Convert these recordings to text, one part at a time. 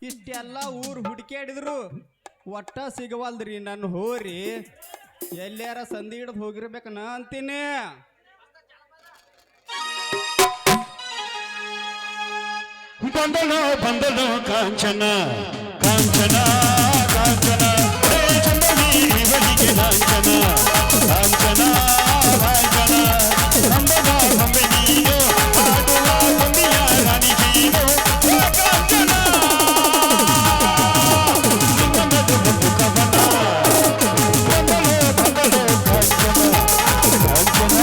ಇಷ್ಟೆಲ್ಲ ಊರು ಹುಡುಕ್ಯಾಡಿದ್ರು ಒಟ್ಟ ಸಿಗವಲ್ದ್ರಿ ನನ್ನ ಹೋರಿ ಎಲ್ಲಾರ ಸಂಧಿ ಹಿಡ್ದು ಹೋಗಿರ್ಬೇಕನ ಅಂತೀನಿ. ಬಂದಳು ಬಂದಳು ಕಾಂಚನ ಕಾಂಚನ ಕಾಂಚನ ಇವಳಿಗೆ ಲಾಂಛನ ಕಾಂಚನ ಕಾಂಚನ ಅಂಬನ ಬೊಂಬೆ ನೀನು ಆಡುವ ಬೊಂಬೆಯ ರಾಣಿ ನೀನು ಕಾಂಚನ ಬಂದಳು ಬಂದು ಕವನ ಬಂದಳು ಬಂದಳು ಕಾಂಚನ ಕಾಂಚನ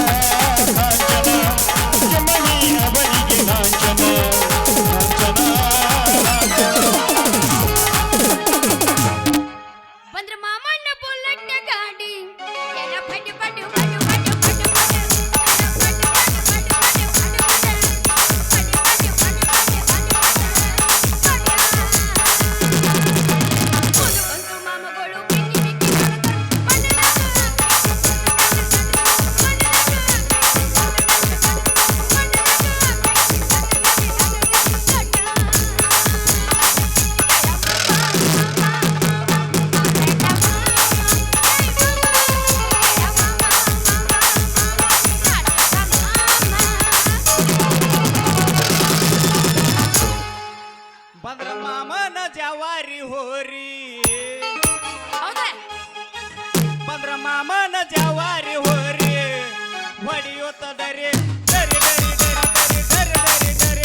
ಕಾಂಚನ ಯಮನಿ ಅವಳಿಗೆ ಲಾಂಛನ ಬಂದ್ರ ಮಾಮನ ಬುಲೆಟ್ ಗಾಡಿ ಎಲ್ಲ ಪಟ್ಟು ಪಟ್ಟು ಬಂದ್ರ ಮಾಮನ ಜವಾರಿ ಹೋರಿ ಬಂದ್ರ ಮಾಮನ ಜವಾರಿ ಹೋರಿ ಹೊಡಿಯುತ್ತದರಿ ದರಿ ದರಿ ದರಿ ದರಿ ದರಿ ದರಿ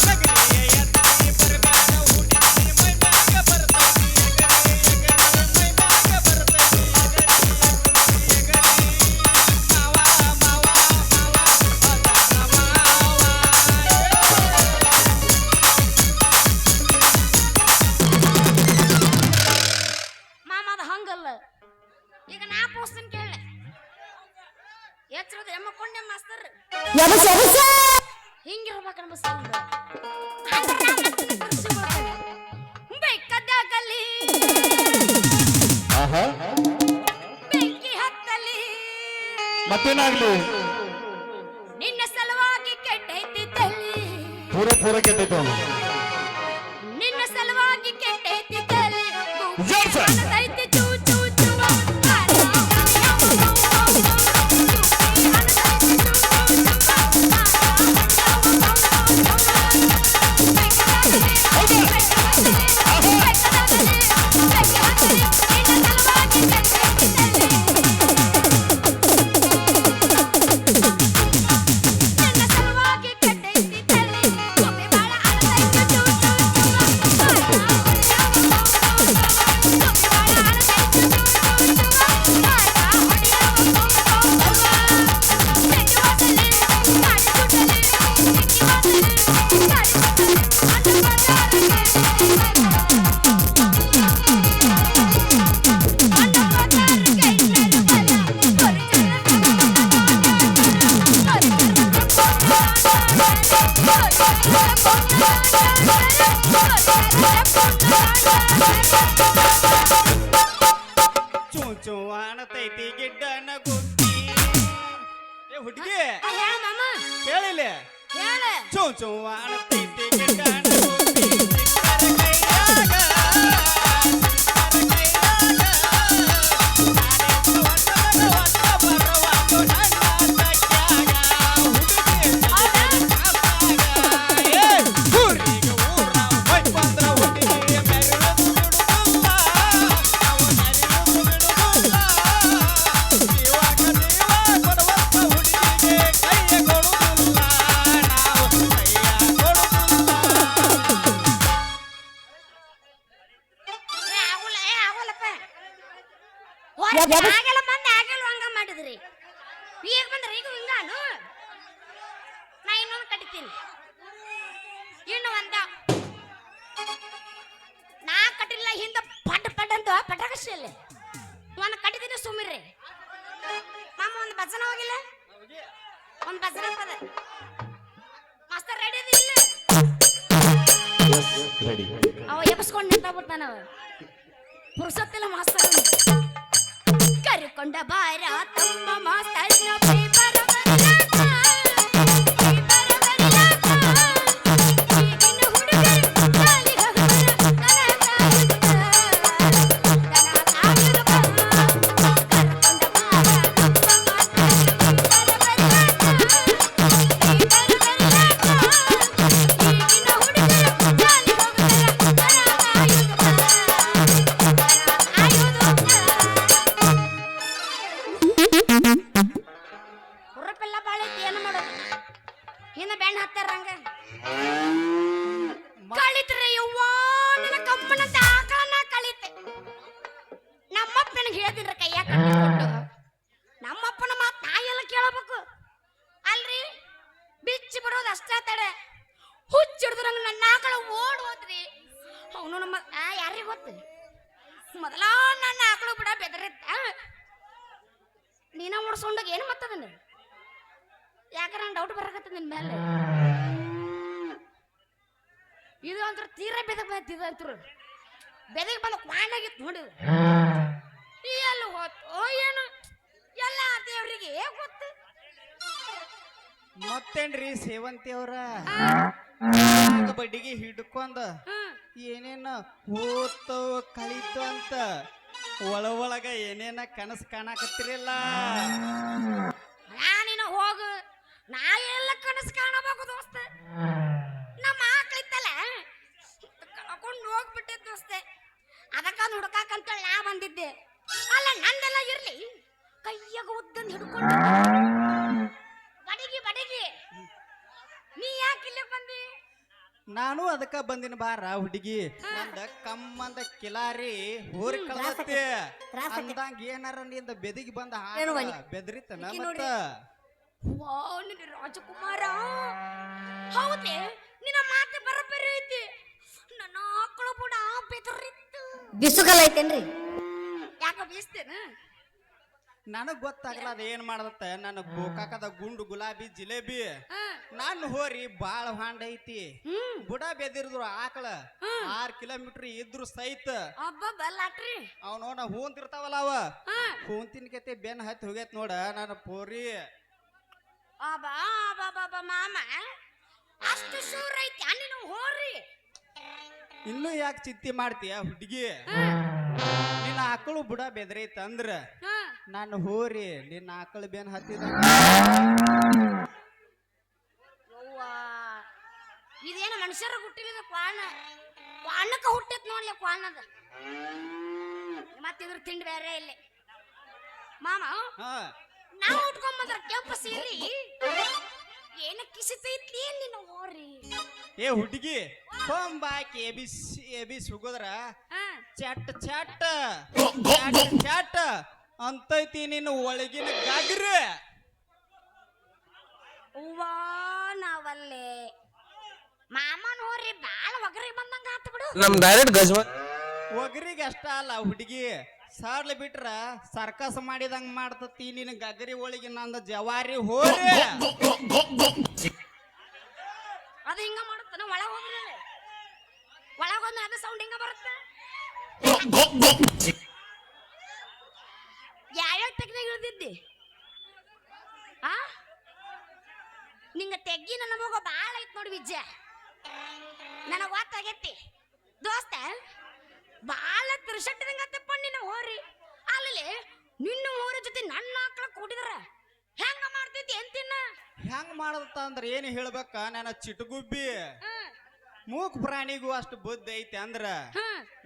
ನಗರಿಯ ಎತ್ತಿ ಬರಬೇಡ ಹುಡುಗಿ ಮೈ ಮ್ಯಾಗ ಬರ್ತೈತಿ ಮೈ ಮ್ಯಾಗ ಬರ್ತೈತಿ ಮಾವ ಮಾವ ಮಾಮದ ಹಂಗಲ್ಲ. ಈಗ ನಾ ಪೋಸ್ತನ್ ಕೇಳಿ ಎಚ್ಚರದ ಎಮ್ಮಕೊಂಡೆ ಮಾಸ್ತರ್ ಹಿಂಗಿರ್ಬೇಕು ಅನ್ಬಸ್ತಾರ ಬೆಕ್ಕದಾಗಲಿ ಬೆಂಕಿ ಹತ್ತಲಿ ಮತ್ತೇನಾಗ್ಲಿ ನಿನ್ನ ಸಲುವಾಗಿ ಕೆಟ್ಟೈತಿ ತಲ್ಲಿ ಪೂರ ಪೂರ ಕೆಟ್ಟೈತು ನಿನ್ನ ಸಲುವಾಗಿ ಕೆಟ್ಟೈತಿ ತಲ್ಲಿ Yes, sir. ಅನ್ನದೈತಿ ಚೂ ಚೂ ಚೂ ಚೂಚುವಾಣತೈತಿ ಗಿಡ್ಡನ ಗುದ್ದಿ ಏ ಹುಡುಗಿ ಹೇಳ ಮಾಮ ಕೇಳಿಲ್ಲ ಹೇಳ ಚೂಚುವಾಣತೈತಿ ಗಿಡ್ಡನ ಗುದ್ದಿ ಕೈಯಾಗ ಆಗಲ್ಲ ಮಂದಿ ಆಗಲ್ಲ ಹಂಗ ಮಾಡಿದ್ರಿ ಈಗ ಬಂದ್ರೆ ಈಗ ಹಿಂಗಾನು ನಾ ಇನ್ನೊಂದು ಕಟ್ತೀನಿ ಇನ್ನು ಒಂದ ನಾ ಕಟ್ಟಿಲ್ಲ ಹಿಂದ ಪಟ್ ಪಟ್ ಅಂತ ಪಟಾಕಶಲ್ಲಿ ಒಂದು ಕಟ್ಟಿದ್ದೀನಿ ಸುಮ್ಮಿರ್ರಿ ಮಾಮ ಒಂದು ಭಜನ ಹೋಗಿಲ್ಲ ಒಂದು ಭಜನ ಪದ ಮಾಸ್ತರ್ ರೆಡಿ ಅದ ಇಲ್ಲ ಅವ ಎಬ್ಸ್ಕೊಂಡು ನಿಂತಾಗ್ಬಿಡ್ತಾನವ ಪುರುಸತ್ತಿಲ್ಲ ಮಾಸ್ತರ್ ಕರ್ಕೊಂಡ ಬಾರ ತಮ್ಮ ಮಾಸ್ತರ್ನ ಪೇಪರ್ ಬರಲ್ಲ ಯಾರಿಗೆ ಗೊತ್ತು ಮೊದಲ ನನ್ನ ಆಕಳು ಬಿಡ ಬೆದರಿತ್ತ ನೀನ ಓಡಿಸ್ಕೊಂಡಾಗ ಏನು ಮತ್ತದನ್ನ ಯಾಕಂದ್ರೆ ನಂಗೆ ಡೌಟ್ ಬರಕತ್ತ ನಿನ್ ಮೇಲೆ ಇದು ಅಂತ್ರ ತೀರಾ ಬೆದಕ್ ಬಂತಿದ್ರು ಬೆದಕ್ ಬಂದ ಕ್ವಾಂಡಾಗಿತ್ತು ನೋಡಿ ಎಲ್ಲಿ ಹೋತು ಏನು ಎಲ್ಲ ದೇವ್ರಿಗೆ ಗೊತ್ತು ಮತ್ತೇನ್ರಿ ಸೇವಂತಿ ಅವ್ರ ಬಡ್ಡಿಗೆ ಹಿಡ್ಕೊಂಡ ಏನೇನ ಹೋತು ಕಳೀತು ಅಂತ ಒಳಗ ಏನೇನ ಕನಸು ಕಾಣಕತ್ತಿರಲ್ಲ ನಾನಿನ ಹೋಗು ನಾ ಎಲ್ಲ ಕನಸು ಕಾಣಬೇಕು ದೋಸ್ತ ನಮ್ಮ ಆಕಳಿತ್ತಲ್ಲ ಕಳ್ಕೊಂಡು ಹೋಗ್ಬಿಟ್ಟೆ ದೋಸ್ತೆ ಅದಕ್ಕ ಹುಡುಕಾಕಂತೇಳಿ ನಾ ಬಂದಿದ್ದೆ ಅಲ್ಲ ನಂದೆಲ್ಲ ಇರ್ಲಿ ಕೈಯಾಗ ಉದ್ದಂದು ಹಿಡ್ಕೊಂಡು ಬಡಗಿ ನೀ ಯಾಕೆ ಇಲ್ಲಿ ಬಂದಿ ನಾನು ಅದಕ್ಕ ಬಂದಿನ ಬಾರ ಹುಡುಗಿ ನಂದ ಕಮ್ಮಂದ ಕಿಲಾರಿ ಹೋರಿ ಕಳತ್ತೆ ಅಂದಂಗ ಏನಾರ ನಿಂದ ಬೆದಿಗೆ ಬಂದ ಬೆದರಿತನ ಮತ್ತ ವಾವ್ ನಿನ್ನ ರಾಜಕುಮಾರ ಹೌದೇ ನಿನ್ನ ಮಾತು ಬರಬರಿ ಐತಿ ನನ್ನ ಆಕಳು ಬುಡ ಬೆದರಿತ್ತು ಬಿಸುಗಲ್ ಐತೇನ್ರಿ ಯಾಕ ಬೀಸ್ತೇನ ನನಗ್ ಗೊತ್ತಾಗಲ್ಲ ಅದ ಏನ್ ಮಾಡದತ್ತ ನನ್ನ ಗೋಕಾಕದ ಗುಂಡು ಗುಲಾಬಿ ಜಿಲೇಬಿ ನಾನು ಹೋರಿ ಬಾಳ ಹಾಂಡ ಐತಿ ಬುಡ ಬೆದಿರಿದ್ರು ಆಕಳ 6 ಕಿಲೋಮೀಟರ್ ಇದ್ರು ಸಹಿತ ಲಾಟ್ರಿ ಅವನೋನ ಹೂಂತಿರ್ತಾವಲ್ಲ ಅವ ಹೂಂತಿನ ಕತೆ ಬೆನ್ ಹತ್ತಿ ಹೋಗೈತ್ ನೋಡ ನನ್ನ ಪೋರಿ ಮಾಮ ಅಷ್ಟು ಶೂರ್ ಐತಿ ನೀನು ಹೋರಿ ಇನ್ನು ಯಾಕೆ ಚಿಂತೆ ಮಾಡ್ತೀಯ ಹುಡುಗಿ ನಿನ್ನ ಆಕಳು ಬುಡ ಬೆದರೈತ ಅಂದ್ರ ನಾನು ಹೋರಿ ನಿನ್ನ ಆಕಳು ಬೆನ್ ಹತ್ತಿದ ಇದೇನು ಮನುಷ್ಯರ ಹುಟ್ಟಿದ ಕ್ವಾಣಕ್ಕ ಹುಟ್ಟೈತ್ ನೋಡ್ಲಿ ಕ್ವಾಣದ ಮತ್ತಿದ್ರ ತಿಂಡಿ ಬೇರೆ ಇಲ್ಲಿ ಮಾಮ ನಾವು ಉಟ್ಕೊಂಬಂದ್ರ ಕೆಂಪ ಸೀರಿ ಏನ ಕಿಸಿತೈತಿ ನಿನ್ನ ಹೋರಿ ಏ ಹುಡುಗಿ ಕೊಂಬಾಕಿ ಎಬಿ ಸುಗೋದ್ರ ಚಟ್ ಚಟ್ ಚಟ್ ಅಂತೈತಿ ನಿನ್ನ ಒಳಗಿನ ಗಾಗ್ರ ಹೂವಾ ನಾವಲ್ಲೇ ಮಾಮನ್ ಹೋರಿ ಬಾಳ ಒಗರಿ ಬಂದಂಗ ಆತ ಬಿಡು ನಮ್ ಡೈರೆಕ್ಟ್ ಗಜ್ವ ಒಗರಿಗೆ ಅಷ್ಟ ಅಲ್ಲ ಹುಡುಗಿ ಸಾಡ್ಲ ಬಿಟ್ರ ಸರ್ಕಸ್ ಮಾಡಿದಂಗ ಮಾಡ್ತತಿ ನಿನ್ನ ಗಗರಿ ಒಳಗೆ ನಂದ ಜವಾರಿ ಹೋರಿ ಅದು ಹಿಂಗ ಮಾಡುತ್ತಾನ ಒಳಗ ಹೋಗ್ರಿ ಒಳಗ ಹೋದ್ರೆ ಅದು ಸೌಂಡ್ ಹಿಂಗ ಬರುತ್ತೆ ಯಾವ್ಯಾವ ತೆಗ್ನಾಗ ಇಳ್ದಿದ್ದಿ ಆ ನಿಂಗ ತೆಗ್ಗಿ ನನ್ನ ಮಗ ಬಾಳ ಐತ್ ನೋಡಿ ವಿಜ್ಜ ನನಗ ಗೊತ್ತಾಗೈತಿ ದೋಸ್ತ ಬಾಳ ತಿರ್ಸಟ್ಟಿದಂಗ ತಪ್ಪ ನಿನ್ನ ಹೋರಿ ಅಲ್ಲಿ ನಿನ್ನ ಹೋರಿ ಜೊತೆ ನನ್ನ ಆಕಳ ಕೂಡಿದ್ರ ಹೆಂಗ ಮಾಡ್ತೈತಿ ಎಂತಿನ್ನ ಹೆಂಗ್ ಮಾಡದತ್ತ ಅಂದ್ರ ಏನ್ ಹೇಳ್ಬೇಕ ನನ್ನ ಚಿಟಗುಬ್ಬಿ ಮೂಕ್ ಪ್ರಾಣಿಗೂ ಅಷ್ಟು ಬುದ್ಧಿ ಐತಿ ಅಂದ್ರ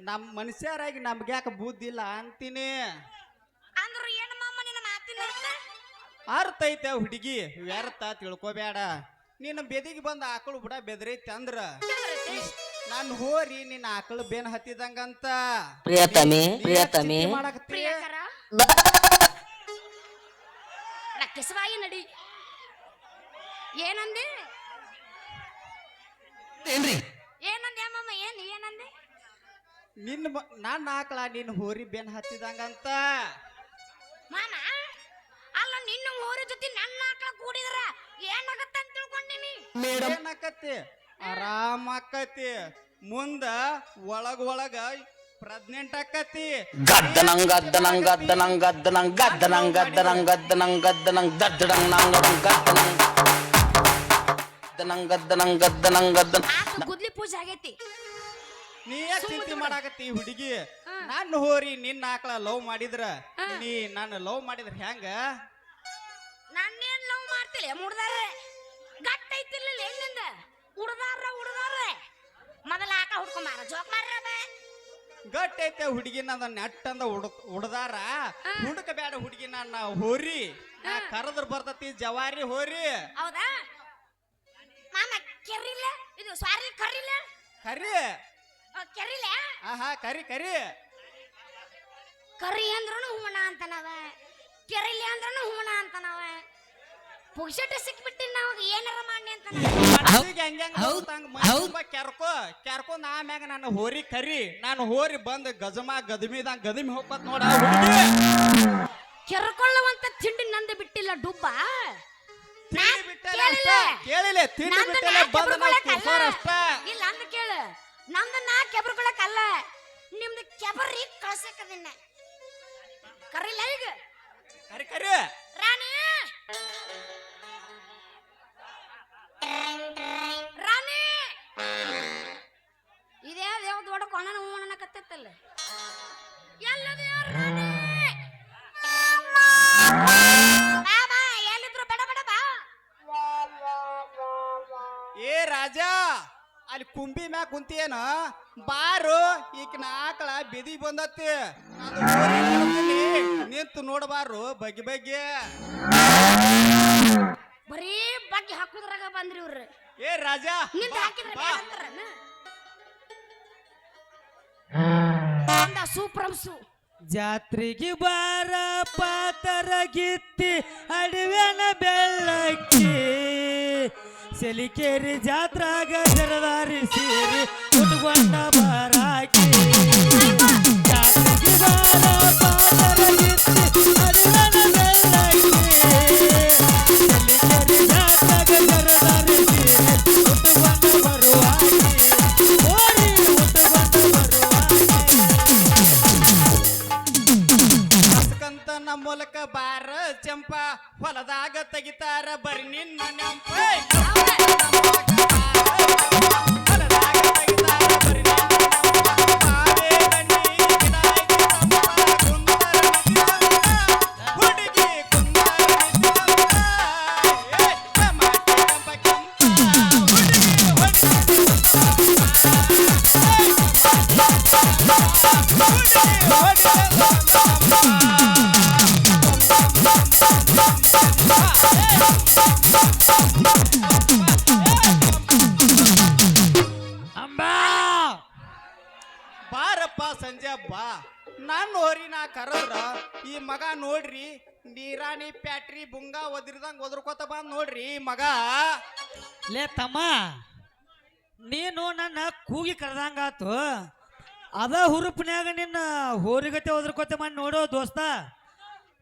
ನಮ್ ಮನುಷ್ಯರಾಗಿ ನಮ್ಗ್ಯಾಕ ಬುದ್ಧಿ ಇಲ್ಲ ಅಂತೀನಿ ಅಂದ್ರ ಏನ್ ಮಾಮ ನಿನ್ನ ಮಾತಿನ ಅರ್ಥ ಐತೆ ಹುಡುಗಿ ವ್ಯರ್ಥ ತಿಳ್ಕೊಬೇಡ ನಿನ್ನ ಬೆದಿಗೆ ಬಂದ ಆಕಳು ಬುಡ ಬೆದರೈತಿ ಅಂದ್ರ ನಾನು ಹೋರಿ ನಿನ್ನ ಆಕಳು ಬೇನ್ ಹತ್ತಿದಂಗಂತ ಪ್ರಿಯತಮೆ ಪ್ರಿಯಕರ ಕಿಸವಾಯಿ ನಡಿ ಏನಂದೆ ಏನಂದೆ ಅಮ್ಮಮ್ಮ ಏನಂದೆ ನಿನ್ನ ನನ್ನ ಆಕಳ ನಿನ್ನ ಹೋರಿ ಬೇನ್ ಹತ್ತಿದಂಗಂತ ಮಾಮ ಅಲ್ಲ ನಿನ್ನ ಊರ ಜೊತೆ ನನ್ನ ಆಕಳ ಕೂಡಿದ್ರ ಏನಾಗತ್ತ ಅಂತ ತಿಳ್ಕೊಂಡಿನಿ ಏನಾಕತಿ ಆರಾಮ ಆಕತಿ ಮುಂದ ಒಳಗ ಪ್ರೆಗ್ನೆಂಟ್ ಆಕತಿ ಗುದ್ಲಿ ಪೂಜೆ ಆಗೈತಿ ನೀ ಯಾಕೆ ಚಿಂತೆ ಮಾಡಾಕತ್ತಿ ಹುಡುಗಿ ನನ್ನ ಹೋರಿ ನಿನ್ನ ಆಕಳ ಲವ್ ಮಾಡಿದ್ರ ನೀ ನನ್ನ ಲವ್ ಮಾಡಿದ್ರ ಹೆಂಗ ನನ್ನೇನ್ ಲವ್ ಮಾಡ್ತಿಲ್ಲ ಮುಡ್ದಾರ ಗಟ್ಟ ಐತಿಲ್ಲ ಎಲ್ಲಿಂದ ಉಡ್ದಾರ ಮೊದಲ ಆಕಳ ಹುಡ್ಕೊಂಬಾರ ಜೋಕ್ ಮಾರ ಗಟ್ಟಿ ಐತೆ ಹುಡುಗಿ ನನ್ನ ನೆಟ್ಟಂದ ಉಡ್ದಾರ ಹುಡುಕ ಬೇಡ ಹುಡುಗಿ ನನ್ನ ಹೋರಿ ಕರದ್ರ ಬರ್ತತಿ ಜವಾರಿ ಹೋರಿ ಹೌದಾ ಮಾಮ ಕೆರಿಲ್ಲ ಇದು ಸಾರಿ ಕರಿಲ್ಲ ಕರಿ ಕೆರಿಲ್ಲ ಆಹಾ ಕರಿ ಕರಿ ಅಂದ್ರೂ ಹೂಣ ಅಂತನವ ಕೆರಿಲಿ ಅಂದ್ರೂ ಹೂಣ ಅಂತನವ ಪುಕ್ಷಟ ಸಿಕ್ಬಿಟ್ಟಿ ನಾವು ಏನಾರ ಮಾಡಿ ಅಂತ ಮನಸ್ಸಿಗೆ ಹೆಂಗ್ ಗೊತ್ತಂಗ ಮೈ ತುಂಬಾ ಕೆರ್ಕೊಂಡ್ ಆಮ್ಯಾಗ ನಾನು ಹೋರಿ ಕರಿ ನಾನು ಹೋರಿ ಬಂದ್ ಗದಮಿದಂಗ ಗದಮಿ ಹೋಗ್ಬತ್ ನೋಡ ಕೆರ್ಕೊಳ್ಳುವಂತ ತಿಂಡಿ ನಂದು ಬಿಟ್ಟಿಲ್ಲ ಡುಬ್ಬ ಕೇಳಿಲ್ಲ ತಿಂಡಿ ಬಿಟ್ಟಲ್ಲ ಬಂದ ಅಷ್ಟ ಇಲ್ಲ ಅಂದ ಕೇಳ ನಮ್ದು ನಾ ಕೆಬರ್ಕೊಳಕಲ್ಲ ನಿಮ್ದು ಕೆಬರಿ ಕಳ್ಸಕದಿನ್ನ ಕರಿಲ್ಲ ಈಗ ಕರಿ ರಾಣಿ ರಾಣಿ ಇದೇ ದೇವ ದೊಡ್ಡ ಕೊಣನ ಹೂವಣ್ಣ ಕತ್ತಲ್ಲ ಎಲ್ಲದ ರಾಣಿ ಬಾ ಬಾ ಎಲ್ಲಿದ್ರು ಬೇಡ ಬೇಡ ಬಾ ಏ ರಾಜ ಅಲ್ಲಿ ಕುಂಬಿ ಮ್ಯಾಗ ಕುಂತಿಯೇನ ಬಾರು ಈಕಿನ ಆಕಳ ಬೆದಿ ಬಂದತ್ತಿ ನಿಂತು ನೋಡಬಾರು ಬಗೆ ಬಗೆ ಬರೀ ಬಗ್ಗೆ ಹಾಕುದ್ರಾಗ ಬಂದ್ರಿ ಇವ್ರು ಏ ರಾಜ ನಿಂತ ಹಾಕಿದ್ರೆ ಬಾ. ಸೂಪ್ರಂಸು ಜಾತ್ರೆಗೆ ಬಾರ ಪಾತರ ಗಿತ್ತಿ ಅಡವ್ಯಾನ ಬೆಳ್ಳಕ್ಕಿ ಸಲಿಕೇರಿ ಜಾತ್ರಾಗ ಜರದಾರಿ ಸೀರಿ ಉಟ್ಕೊಂಡ ಬಾರಾಕಿ ಜಾತ್ರೆಗೆ ಬಾರ ಪಾತರ ಗಿತ್ತಿ ಅಡವ್ಯಾನ ಬೆಳ್ಳಕ್ಕಿ ಸಲಿಕೇರಿ ಜಾತ್ರಾಗ ಜರದಾರಿ ಸೀರಿ ಉಟ್ಕೊಂಡ ಬರುವಾಕಿ ಓರಿ ಉಟ್ಕೊಂಡ ಬರುವಾಕಿ ಕಂತ ನಮ್ಮ ಮೂಲಕ ಬಾರ ಚಂಪ ಹೊಲದಾಗ ತೆಗಿತಾರ ಬರಿ ನಿನ್ನ ನೆಂಪ ಹೊಲದಾಗ ತೆಗಿತಾರ ಬರಿ ಹುಡುಗಿ ಅಂಬಾ ಬಾರಪ್ಪ ಸಂಜೆ ಬಾ ನಾನು ಹೋರಿ ನಾ ಕರದ್ರ ಈ ಮಗ ನೋಡ್ರಿ ನೀರಾಣಿ ಪ್ಯಾಟ್ರಿ ಬುಂಗ ಒದಿರ್ದಂಗ ಒದರ್ಕೋತ ಬಂದ್ ನೋಡ್ರಿ ಈ ಮಗ ಲೇ ತಮ್ಮ ನೀನು ನನ್ನ ಕೂಗಿ ಕರೆದಂಗಾತು ಅದ ಹುರುಪ್ನ್ಯಾಗ ನಿನ್ನ ಹೋರಿಗತೆ ಒದರ್ಕೋತೆ ಮಾಡಿ ನೋಡೋ ದೋಸ್ತ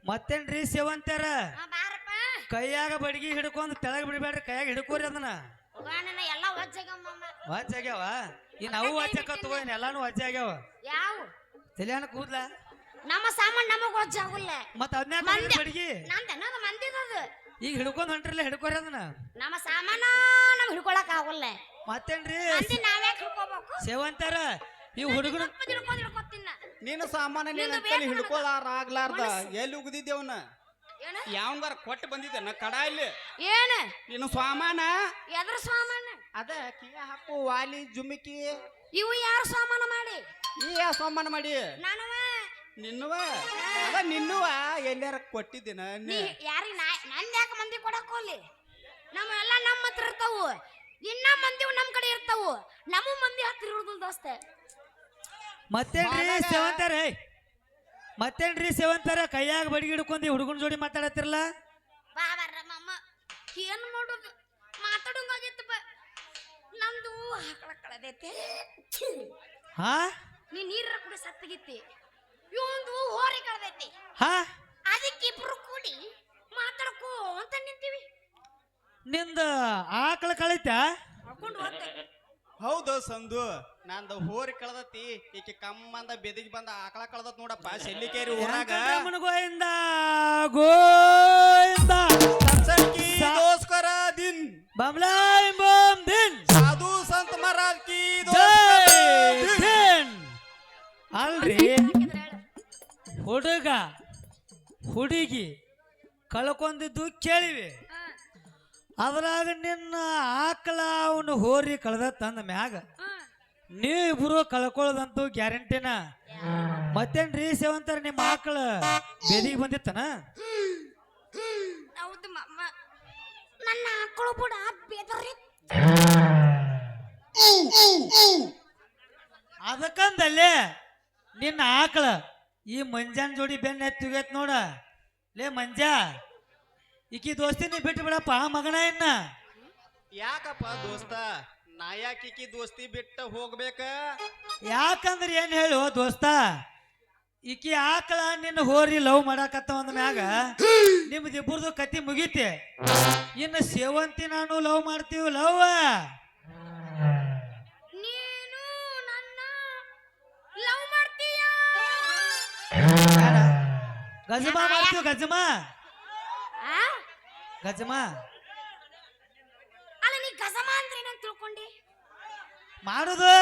ಮತ್ತೇನ್ರಿ ಸೇವಂತ್ಯಾರ ಬಾರಪ್ಪ ಕೈಯಾಗ ಬಡಗಿ ಹಿಡ್ಕೊಂಡು ತೆಳಗ್ ಬಿಡಬೇಡ್ರಿ ಕೈಯಾಗ ಹಿಡ್ಕೋರಿ ಅದನ್ನ ನನ್ನ ಎಲ್ಲ ಒಜ್ಜಗಮ್ಮ ವಾಚ್ ಆಗ್ಯಾವ ಈ ನಾವು ವಾಚಕ ತಗೋ ಎಲ್ಲಾನು ವಾಚ್ ಆಗ್ಯಾವ ಯಾವ ತಲೆಯಾನ ಕೂದ್ಲ ನಮ್ಮ ಸಾಮಾನ್ ನಮಗ್ ಒಜ್ಜಾಗುಲ್ಲ ಮತ್ತ ಅದನ್ನ ಬಡಗಿ ನಂದ ಅನ್ನೋದು ಮಂದಿದದು ಈಗ ಹಿಡ್ಕೊಂಡ್ ಹೊಂಟ್ರಲ್ಲ ಹಿಡ್ಕೋರಿ ಅದನ್ನ ನಮ್ಮ ಸಾಮಾನ ನಮ್ ಹಿಡ್ಕೊಳಕ್ ಆಗುಲ್ಲ ಮತ್ತೇನ್ರಿ ಮಂದಿ ನಾವ್ಯಾಕೆ ಹಿಡ್ಕೋಬೇಕು ಸೇವಂತ್ಯಾರ ಈ ಹುಡುಗನ ಹಿಡ್ಕೊತಿನ್ನ ನೀನು ಸಾಮಾನ್ಯ ನೀನು ಹಿಡ್ಕೊಳಾರ್ಲಾರ್ದ ಎಲ್ಲಿ ಉಗ್ದಿದ್ದೇವನ ಏನ ಯಾವಂಗಾರ ಕೊಟ್ಟು ಬಂದಿದ್ದೇನ ಕಡ ಇಲ್ಲಿ ಏನ ನೀನು ಸಾಮಾನ ಎದ್ರ ಸಾಮಾನ ಅದ ಕಿಯ ಹಾಕು ವಾಲಿ ಜುಮಿಕಿ ಇವು ಯಾರು ಸಾಮಾನ ಮಾಡಿ ನೀ ಯಾವ ಸಾಮಾನ ಮಾಡಿ ನಾನುವ ನಿನ್ನುವ ಅದ ನಿನ್ನುವ ಎಲ್ಲಾರ ಕೊಟ್ಟಿದ್ದೇನ ನೀ ಯಾರಿಗೆ ನಂದ್ ಯಾಕೆ ಮಂದಿ ಕೊಡಕ್ ಹೋಗ್ಲಿ ನಮ್ಮ ಎಲ್ಲ ನಮ್ಮ ಹತ್ರ ಇರ್ತಾವು ಇನ್ನ ಮಂದಿ ನಮ್ ಕಡೆ ಇರ್ತಾವು ನಮ್ಮ ಮಂದಿ ಹತ್ರ ಇರೋದಿಲ್ಲ ದೋಸ್ತ ಮತ್ತೇನ್ರಿ ಸೇವಂತಾರ ಮತ್ತೇನ್ರಿ ಸೇವಂತಾರ ಕೈಯಾಗ ಬಡಿಗೆ ಹಿಡ್ಕೊಂಡು ಹುಡುಗನ ಜೋಡಿ ಮಾತಾಡತ್ತಿರಲ್ಲ ಬಾ ಬರ್ರ ಮಮ್ಮ ಏನ್ ಮಾಡೋದು ಮಾತಾಡೋಂಗಾಗಿತ್ತಪ್ಪ ನಮ್ದು ಹಾಕಳ ಕಳದೈತೆ ಹಾ ನೀ ನೀರ ಕೂಡ ಸತ್ತಗಿತ್ತಿ ಇವಂದು ಹೋರಿ ಕಳದೈತಿ ಹಾ ಅದಕ್ಕಿಬ್ರು ಕೂಡಿ ಮಾತಾಡ್ಕೋ ಅಂತ ನಿಂತೀವಿ ನಿಂದ ಆಕಳ ಕಳಿತ ಹಾಕೊಂಡು ಹೋಗ್ತೇವೆ ಹೌದು ಸಂದು ನಂದು ಹೋರಿ ಕಳ್ದತಿ ಈಕೆ ಕಮ್ಮಂದ ಬೆದಿಗೆ ಬಂದ ಆಕಳ ಕಳ್ದತ್ ನೋಡಪ್ಪ ಶೆಲ್ಲಿಕೇರಿ ಊರಾಗ ಗೋವಿಂದ ಗೋವಿಂದ ಸಂಸರ್ಕಿ ದೋಸ್ಕರ ದಿನ್ ಬಮ್ಲಾಯ್ ಬಮ್ ದಿನ್ ಸಾಧು ಸಂತ ಮಹಾರಾಜ್ ಕಿ ಜೈ ದಿನ್ ಅಲ್ರಿ ಹುಡುಗ ಹುಡುಗಿ ಕಳ್ಕೊಂಡಿದ್ದು ಕೇಳಿವಿ ಅದ್ರಾಗ ನಿನ್ನ ಆಕಳ ಅವನು ಹೋರಿ ಕಳೆದ ತಂದ ಮ್ಯಾಗ ನೀವಿಬ್ರು ಕಳ್ಕೊಳ್ಳೋದಂತೂ ಗ್ಯಾರಂಟಿನ ಮತ್ತೇನ್ರಿ ಸೇವಂತಾರ ನಿಮ್ಮ ಆಕಳ ಬೆದಿಗೆ ಬಂದಿತ್ತನ ಹೌದು ಮಮ್ಮ ನನ್ನ ಆಕಳು ಬುಡ ಬೆದರಿ ಅದಕ್ಕಂದಲ್ಲೇ ನಿನ್ನ ಆಕಳ ಈ ಮಂಜಾನ್ ಜೋಡಿ ಬೆನ್ನ ಎತ್ತಿಗೈತ್ ನೋಡ ಲೇ ಮಂಜ ಈಕಿ ದೋಸ್ತಿನಿ ಬಿಟ್ಟು ಬಿಡಪ್ಪ ಮಗನ ಇನ್ನ ಯಾಕಪ್ಪ ದೋಸ್ತ ನಾ ಯಾಕಿಕ್ಕಿ ದೋಸ್ತಿ ಬಿಟ್ಟು ಹೋಗ್ಬೇಕ ಯಾಕಂದ್ರೆ ಏನ್ ಹೇಳು ದೋಸ್ತ ಈಕಿ ಆಕಳ ನಿನ್ನ ಹೋರಿ ಲವ್ ಮಾಡಾಕತ್ತ ಒಂದ್ ಮ್ಯಾಗ ನಿಮ್ದಿಬ್ಬರದು ಕತಿ ಮುಗೀತಿ ಇನ್ನು ಸೇವಂತಿ ನಾನು ಲವ್ ಮಾಡ್ತೀವಿ ಲವ್ ನೀನು ನನ್ನ ಲವ್ ಮಾಡ್ತೀಯ ಗಜಮಾ ಮಾಡ್ತೀವಿ ಗಜಮಾ ಆ? ಗಜಮಾ ಅಲ್ಲ ನೀ ಗಜಮ ಅಂದ್ರೆ ಏನಂತ ತಿಳ್ಕೊಂಡಿ ಮಾಡುದು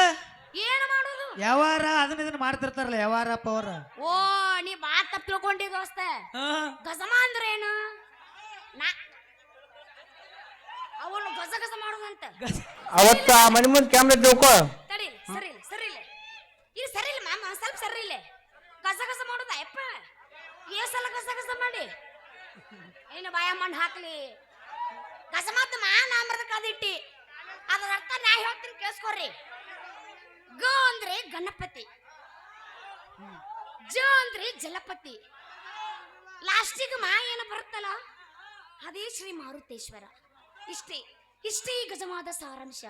ಏನು ಮಾಡೋದು ಯಾವಾರ ಅದನ್ನ ಇದನ್ನ ಮಾಡ್ತಿರ್ತಾರಲ್ಲ ಯಾವಾರ ಪವರ್ ಓ ನೀ ಬಾ ತಪ್ಪ ತಿಳ್ಕೊಂಡಿ ದೋಸ್ತ ಗಜಮ ಅಂದ್ರೆ ಏನು ನಾ ಅವನು ಗಜ ಗಜ ಮಾಡೋದಂತ ಅವತ್ತ ಮನಿ ಮುಂದ್ ಕ್ಯಾಮ್ರಾ ಇದ್ದವಕೋ ತಡಿ ಸರಿ ಇಲ್ಲ ಸರಿ ಇಲ್ಲ ಇದು ಸರಿ ಇಲ್ಲ ಮ್ಯಾಮ್ ಸ್ವಲ್ಪ ಸರಿ ಇಲ್ಲ ಗಜ ಗಜ ಮಾಡೋದ ಅಪ್ಪ ಸಲ ಗಜ ಗಜ ಮಾಡಿ ಏನು ಬಾಯ ಮಣ್ಣು ಹಾಕ್ಲಿ ಗಜ ಮಾತು ನಾಮರದ ಕದಿಟ್ಟಿ ಅದರ ಅರ್ಥ ನಾ ಹೇಳ್ತೀನಿ ಕೇಳಿಸ್ಕೊಡ್ರಿ ಗ ಅಂದ್ರೆ ಗಣಪತಿ ಜ ಅಂದ್ರೆ ಜಲಪತಿ ಲಾಸ್ಟಿಗೆ ಮಾ ಏನು ಬರುತ್ತಲ್ಲ ಅದೇ ಶ್ರೀ ಮಾರುತೇಶ್ವರ ಇಷ್ಟೇ ಇಷ್ಟೇ ಈ ಗಜಮಾದ ಸಾರಾಂಶ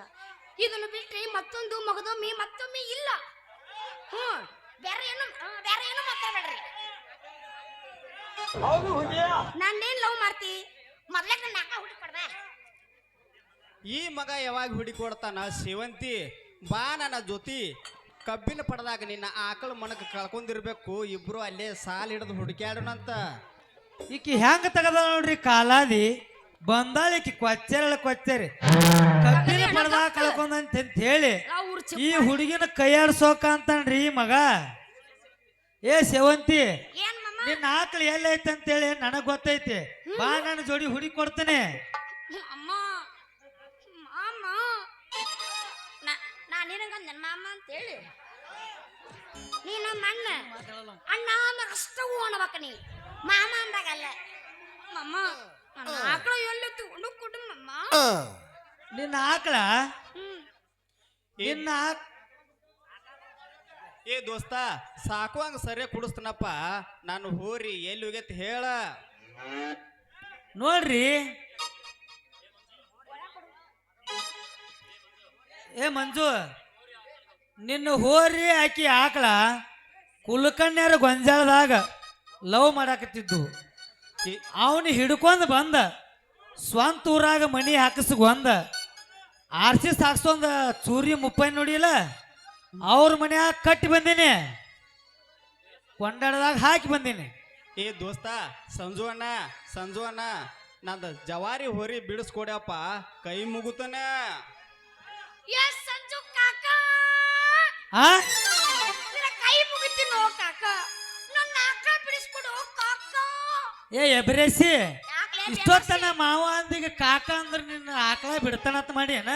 ಇದನ್ನು ಬಿಟ್ಟರೆ ಮತ್ತೊಂದು ಮಗದೊಮ್ಮೆ ಮತ್ತೊಮ್ಮೆ ಇಲ್ಲ ಬೇರೆ ಏನು ಮಾತಾಡಬೇಡ್ರಿ ನಾನೇನ್ ಲವ್ ಮಾಡ್ತಿ ಮೊದ್ಲೇ ನಾಕ ಹುಡುಕಿ ಕೊಡ್ಬೇ ಈ ಮಗ ಯಾವಾಗ ಹುಡುಕೊಡ್ತಾನ ಸೇವಂತಿ ಬಾ ನನ್ನ ಜೊತೆ ಕಬ್ಬಿನ ಪಡೆದಾಗ ನಿನ್ನ ಆಕಳ ಮನಕ ಕಳ್ಕೊಂಡಿರ್ಬೇಕು ಇಬ್ರು ಅಲ್ಲೇ ಸಾಲ ಹಿಡಿದು ಹುಡುಕ್ಯಾಡೋಣಂತ ಈಕಿ ಹೆಂಗ ತಗದ ನೋಡ್ರಿ ಕಾಲಾದಿ ಬಂದಾಳ ಈಕಿ ಕೊಚ್ಚರಿ ಕಬ್ಬಿನ ಪಡೆದಾಗ ಕಳ್ಕೊಂಡಂತ ಹೇಳಿ ಈ ಹುಡುಗಿನ ಕೈಯಾಡ್ಸೋಕ ಅಂತನ್ರಿ ಈ ಮಗ ಏ ಸೇವಂತಿ ಏನ್ ಮಮ್ಮ ನಿನ್ನ ಆಕಳ ಎಲ್ಲೈತೆ ಅಂತೇಳಿ ನನಗ್ ಗೊತ್ತೈತಿ ಬಾ ನನ್ನ ಜೋಡಿ ಹುಡುಗಿ ಕೊಡ್ತೇನೆ ಅಮ್ಮ ಮಾಮ ನಾನೇನಂಗ ನನ್ನ ಮಾಮ ಅಂತ ಹೇಳಿ ನೀನು ಮಣ್ಣ ಅಣ್ಣ ಅಂದ್ರೆ ಅಷ್ಟವು ಅನ್ಬೇಕ ನೀ ಮಾಮ ಅಂದಾಗಲ್ಲ ಮಮ್ಮ ನನ್ನ ಆಕಳ ಎಲ್ಲತ್ತು ಉಣ್ಣು ಕೊಡು ಮಮ್ಮ ನಿನ್ನ ಆಕಳ ನಿನ್ನ ಏ ದೋಸ್ತ ಸಾಕುವಂಗ ಸರಿಯಾಗಿ ಕುಡಿಸ್ತನಪ್ಪ ನಾನು ಹೋರಿ ಎಲ್ಲಿ ಹೋಗೈತಿ ಹೇಳ ನೋಡ್ರಿ ಏ ಮಂಜು ನಿನ್ನ ಹೋರಿ ಆಕಿ ಆಕಳ ಕುಲಕನ್ಯಾರ ಗೊಂಜಾಳದಾಗ ಲವ್ ಮಾಡಾಕತ್ತಿದ್ದು ಅವನು ಹಿಡ್ಕೊಂಡ್ ಬಂದ ಸ್ವಂತ ಊರಾಗ ಮಣಿ ಹಾಕಿಸ್ಕೊಂದ ಆರ್ಸಿ ಸಾಕ್ಸೊಂದ ಚೂರಿ ಮುಪ್ಪೈ ನೋಡಿಲ್ಲ ಅವ್ರ ಮನ್ಯಾಗ ಕಟ್ಟಿ ಬಂದೀನಿ ಕೊಂಡಾಡದಾಗ ಹಾಕಿ ಬಂದೀನಿ ಏ ದೋಸ್ತ ಸಂಜು ಅಣ್ಣ ನಂದು ಜವಾರಿ ಹೋರಿ ಬಿಡಿಸ್ಕೊಡ್ಯಪ್ಪ ಕೈ ಮುಗುತಾನ ಎಸ್ ಸಂಜು ಕಾಕ ಆ ನಿನ್ನ ಕೈ ಮುಗಿತೀನೋ ಕಾಕ ನನ್ನ ಆಕಳ ಬಿಡಿಸ್ಕೊಡು ಕಾಕ ಏ ಎಬ್ರೇಸಿ ಯಾಕ್ಲೆ ಇಷ್ಟೊತ್ತನ ಮಾವ ಅಂದಿಗೆ ಕಾಕ ಅಂದ್ರೆ ನಿನ್ನ ಆಕಳ ಬಿಡ್ತಾನಂತ ಮಾಡಿ ಏನ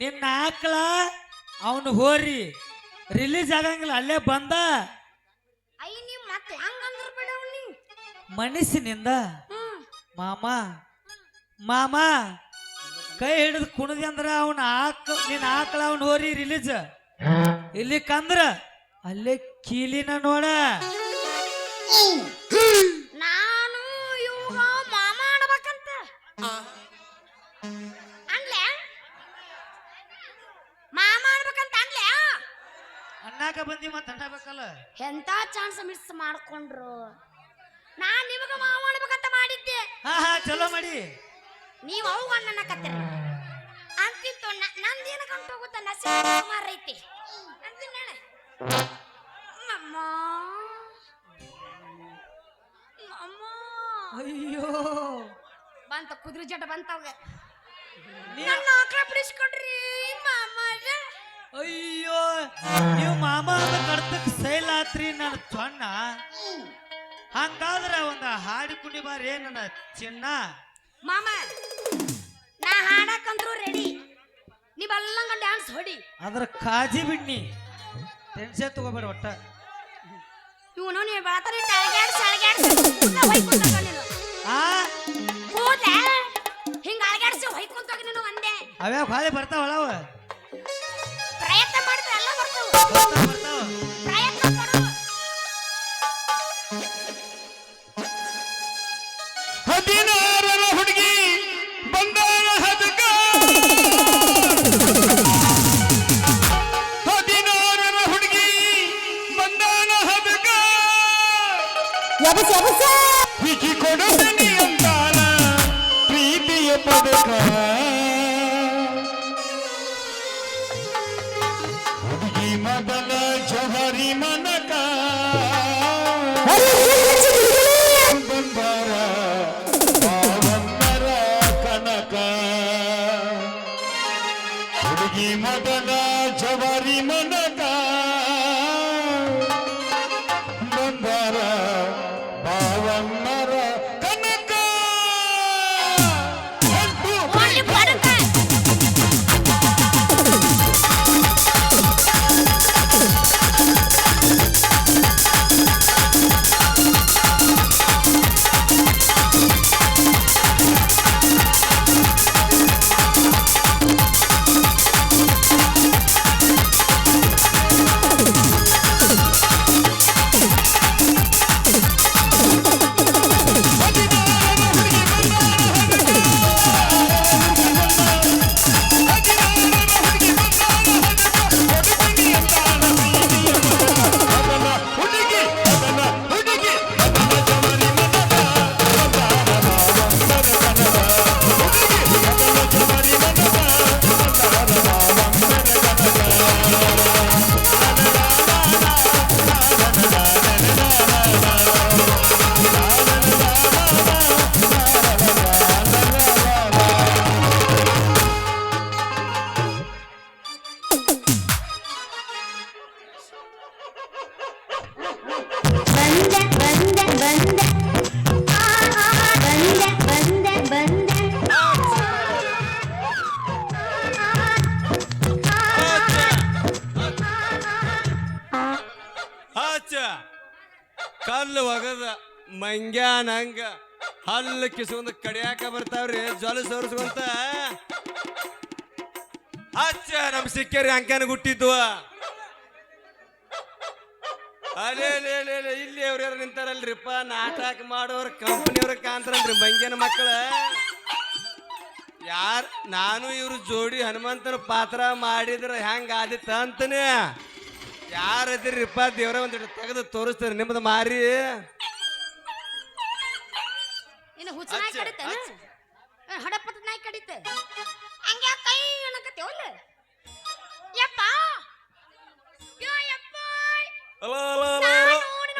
ನಿನ್ನ ಆಕಳ ಅವನು ಹೋರಿ ರಿಲೀಸ್ ಆಗಂಗಿಲ್ಲ ಅಲ್ಲೇ ಬಂದ ಐ ನೀ ಮತ್ತೆ ಹಂಗಂದ್ರ ಬಿಡವ್ ನೀ ಮನಸ್ಸಿನಿಂದ ಮಾಮ ಕೈ ಹಿಡಿದು ಕುಣದಿ ಅಂದ್ರ ಅವನ ನಿನ್ನ ಆಕಳ ಅವನ್ ಹೋರಿ ರಿಲೀಸ್ ಇಲ್ಲಿ ಕಂದ್ರ ಅಲ್ಲೇ ಕೀಲಿನ ನೋಡ ನಾನು ಇವಾಗ ಮಾಮ ಆಡ್ಬೇಕಂತ ಅನ್ಲೆ ಮಾಮ ಆಡ್ಬೇಕಂತ ಅನ್ಲೆ ಅಣ್ಣಾಕ ಬಂದಿ ಮತ್ತೆ ಅಣ್ಣಬೇಕಲ್ಲ ಎಂತ ಚಾನ್ಸ್ ಮಿಸ್ ಮಾಡ್ಕೊಂಡ್ರು ನಾನ್ ನಿಮಗ ಮಾವ ಆಡ್ಬೇಕಂತ ಮಾಡಿದ್ದೆ ಹಾ ಚಲೋ ಮಾಡಿ ನೀವ್ ಅವು ಅಣ್ಣನ ಕತ್ತೀರಿ ಅಂತಿತ್ತು ನಂದೇನ ಕಂಡು ಹೋಗುತ್ತ ನಸಿ ಸುಮಾರು ಐತಿ ಅಂತೀನಿ ನಾಳೆ ಮಮ್ಮ ಅಯ್ಯೋ ಬಂತ ಕುದುರೆ ಜಟ ಬಂತವಾಗ ನೀ- ನನ್ನ ಆಕಳ ಬಿಡಿಸ್ಕೊಡ್ರಿ ಮಾಮ ಅಯ್ಯೋ ನೀವು ಮಾಮ ಅಂತ ಕಡ್ತಕ್ ಸೈಲ್ ಆತ್ರಿ ನನ್ನ ಚೊಣ್ಣ ಹಂಗಾದ್ರೆ ಒಂದು ಹಾಡಿ ಕುಣಿ ಬಾರಿ ನನ್ನ ಚಿನ್ನ ಮಾಮ ನಾ ಹಾಡಕಂದ್ರು ರೆಡಿ ನೀವೆಲ್ಲಂಗ ಡ್ಯಾನ್ಸ್ ಹೊಡಿ ಅದ್ರ ಕಾಜಿ ಬಿಡ್ನಿ ಟೆನ್ಷನ್ ತಗೋಬೇಡ ಒಟ್ಟ ಇವನು ನೀವು ಬೆಳತಾನೆ ಟಳಗ್ಯಾಡ್ಸ್ ಹೊಯ್ಕೊಂತ ನೀನು ಆ ಕೂದ್ಲೆ ಹಿಂಗ ಅಳಗ್ಯಾಡ್ಸಿ ಹೊಯ್ಕೊಂತಾಗ ನೀನು ಒಂದೇ ಅವ್ಯಾವ ಹಾಳೆ ಬರ್ತಾವಳವ ಪ್ರಯತ್ನ ಮಾಡಿದ್ರೆ ಎಲ್ಲ ಬರ್ತಾವ ಬರ್ತಾವ ಪ್ರಯತ್ನ ಪಡು ಹದಿನಾರರ ಹಿಕ್ಕಿ ಕೊಡುತ್ತನಿ ಅಂತಾನ ಪ್ರೀತಿಯ ಪದಕ ಹುಡುಗಿ ಮೊದಲ ಜವರಿ ಮನಕ ಬಂಗಾರ ಭಾವನ್ನರ ಕನಕ ಹುಡುಗಿ ಮೊದಲ ಜವರಿ ಮನಕ ಬಂಗಾರ ಭಾವನ್ನರ ಕನಕ ಓನ್ಲಿ ಬಡಕ ಕಲ್ಲು ಒಗದ ಮಂಗ್ಯಾನ ಹಂಗ ಹಲ್ಲು ಕಿಸ್ಕೊಂಡ್ ಕಡಿಯಾಕ ಬರ್ತಾವ್ರಿ ಜೊಲ ಸೋರ್ಸ್ಕೊಂತ ಹಚ್ಚ ನಮ್ ಸಿಕ್ಕೇರಿ ಅಂಕನ ಗುಟ್ಟಿದ್ವ ಅಲೇ ಇಲ್ಲಿ ಅವ್ರ ಯಾರು ನಿಂತಾರಲ್ರಿಪ್ಪ ನಾಟಕ ಮಾಡೋರ್ ಕಂಪನಿಯವ್ರ ಕಾಂತಾರಲ್ರಿ ಮಂಗ್ಯಾನ ಮಕ್ಕಳ ಯಾರ್ ನಾನು ಇವ್ರ ಜೋಡಿ ಹನುಮಂತನ ಪಾತ್ರ ಮಾಡಿದ್ರ ಹೆಂಗ ಆದಿತ್ತ ಅಂತಾನೆ ಯಾರದಿರಿಪ್ಪ ದೇವ್ರ ಒಂದಿಟ್ಟು ತೆಗೆದು ತೋರಿಸ್ತಾರೆ ನಿಮ್ದು ಮಾರಿ ಇನ್ನು ಹುಚ್ಚ ನಾಯಿ ಕಡಿತ ಹಡಪದ ನಾಯಿ ಕಡಿತ ಹಂಗ ಕೈ ಅನ್ನಕತ್ತೇವಲ್ಲ ಯಪ್ಪ ಯಪ್ಪ